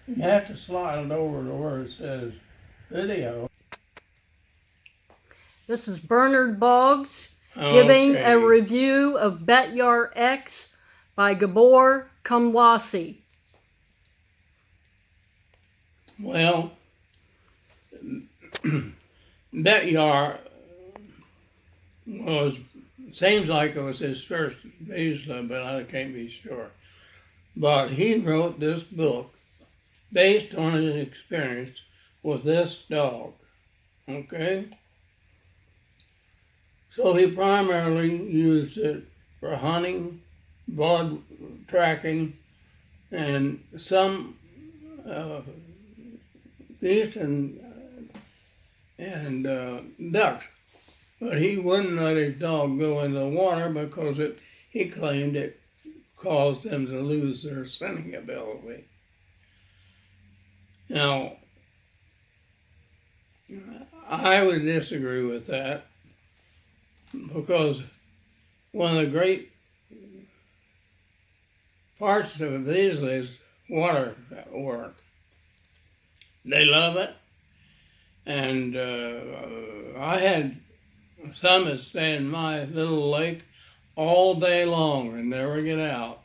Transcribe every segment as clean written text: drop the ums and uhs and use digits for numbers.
You have to slide it over to where it says video. This is Bernard Boggs giving a Okay. review of Betyar X by Gabor Kumwasi. Well, Betyar seems like it was his first Vizsla, but I can't be sure. But he wrote this book based on his experience with this dog, okay? So he primarily used it for hunting, blood tracking, and some geese and ducks. But he wouldn't let his dog go in the water because he claimed it caused them to lose their scenting ability. Now, I would disagree with that because one of the great parts of Vizsla is water work. They love it, and I had some that stay in my little lake all day long and never get out.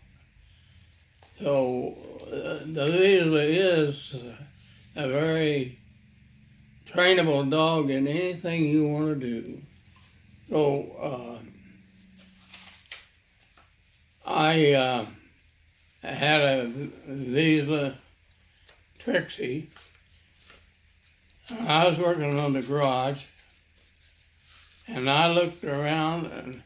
So the Vizsla is a very trainable dog in anything you want to do. So I had a Vizsla Trixie. I was working on the garage, and I looked around, and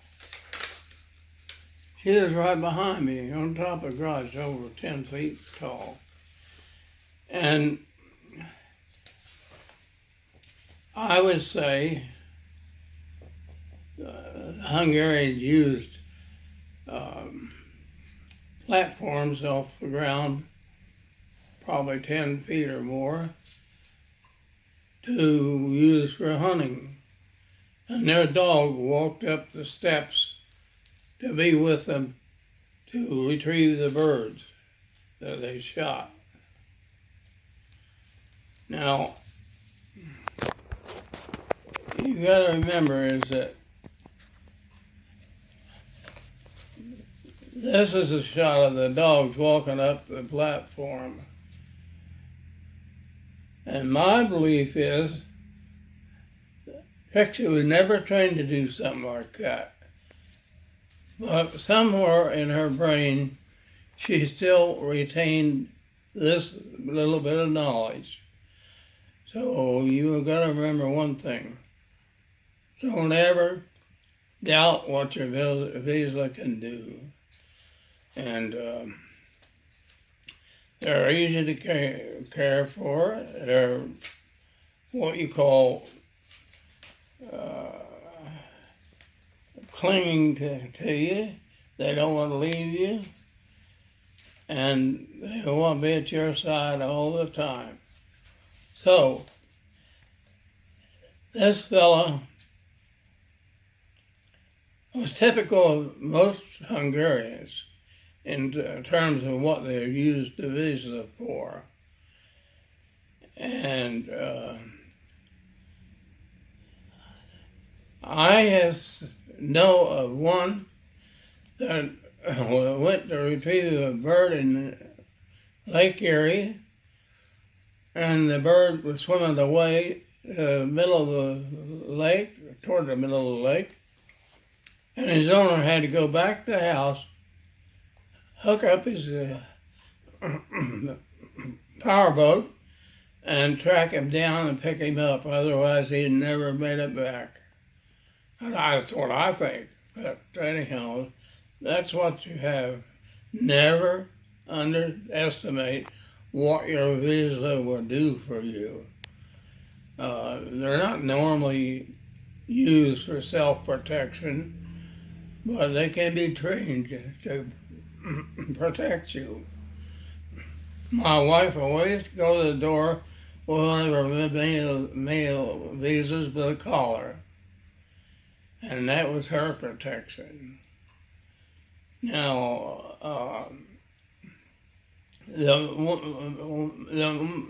she was right behind me on top of the garage, over 10 feet tall. And I would say the Hungarians used platforms off the ground, probably 10 feet or more, to use for hunting. And their dog walked up the steps to be with them to retrieve the birds that they shot. Now, you gotta remember is that this is a shot of the dogs walking up the platform. And my belief is Trixie was never trained to do something like that. But somewhere in her brain, she still retained this little bit of knowledge. So you've got to remember one thing. Don't ever doubt what your Vizsla can do. And they're easy to care for. They're what you call clinging to you. They don't want to leave you. And they want to be at your side all the time. So, this fella was typical of most Hungarians in terms of what they used the Vizsla for. And I know of one that went to retrieve a bird in Lake Erie, and the bird was swimming away to the middle of the lake, toward the middle of the lake, and his owner had to go back to the house, hook up his powerboat, and track him down and pick him up. Otherwise, he'd never made it back. And that's what I think. But anyhow, that's what you have. Never underestimate what your Vizsla will do for you. They're not normally used for self-protection, but they can be trained to protect you. My wife always go to the door with one of her male Vizslas with a collar, and that was her protection. Now, the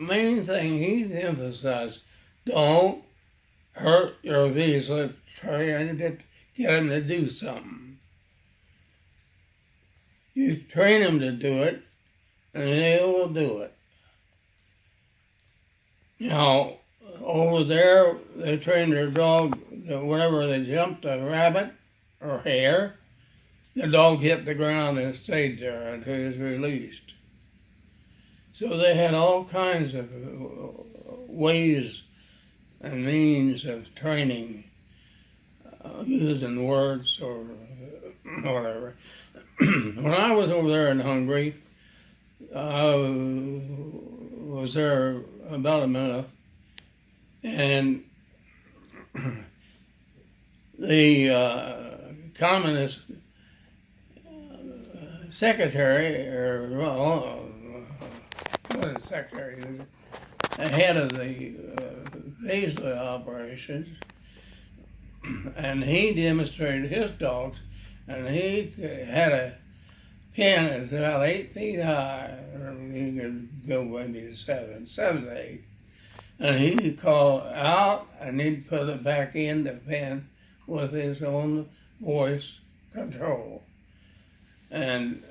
main thing he emphasized, don't hurt your Vizsla, trying to get him to do something. You train him to do it, and they will do it. Now, over there, they train their dog that whenever they jumped a rabbit or hare, the dog hit the ground and stayed there until he was released. So they had all kinds of ways and means of training, using words or whatever. When I was over there in Hungary, I was there about a month, and the communist secretary, or what is secretary, the head of the Vizsla operations, and he demonstrated his dogs, and he had a pen that's about 8 feet high, or you could go maybe to 7 to 8, and he'd call out, and he'd put it back in the pen with his own voice control. And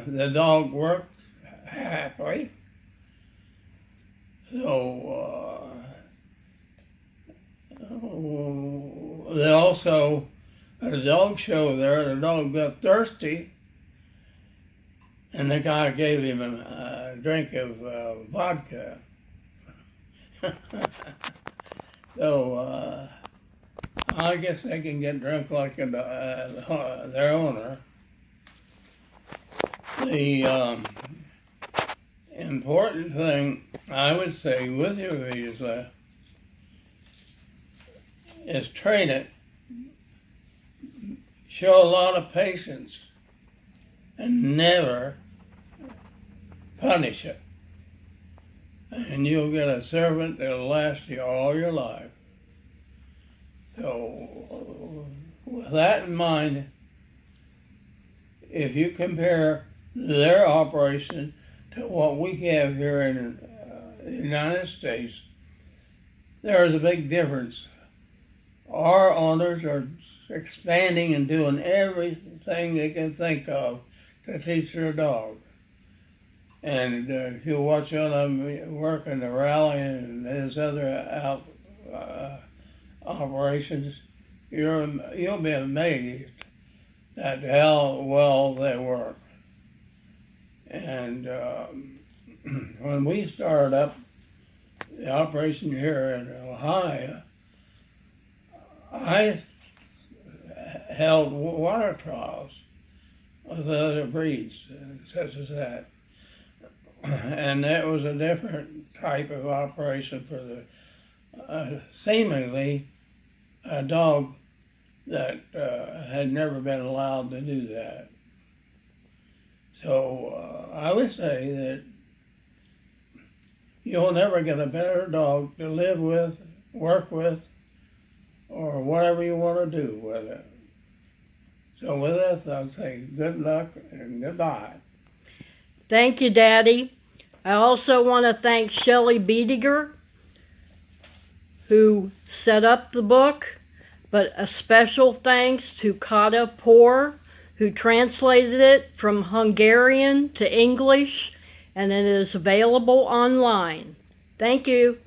the dog worked happily. So they also, at a dog show there, the dog got thirsty, and the guy gave him a drink of vodka. So I guess they can get drunk like their owner. The important thing, I would say, with your Vizsla is train it, show a lot of patience, and never punish it. And you'll get a servant that'll last you all your life. So, with that in mind, if you compare their operation to what we have here in the United States, there is a big difference. Our owners are expanding and doing everything they can think of to teach their dog. And if you watch on them work in the rally and those other operations, you'll be amazed at how well they work. And when we started up the operation here in Ohio, I held water trials with other breeds, such as that. And that was a different type of operation for the seemingly a dog that had never been allowed to do that. So I would say that you'll never get a better dog to live with, work with, or whatever you want to do with it. So with this, I'll say good luck and goodbye. Thank you, Daddy. I also want to thank Shelley Betyar, who set up the book, but a special thanks to Kata Por, who translated it from Hungarian to English, and it is available online. Thank you.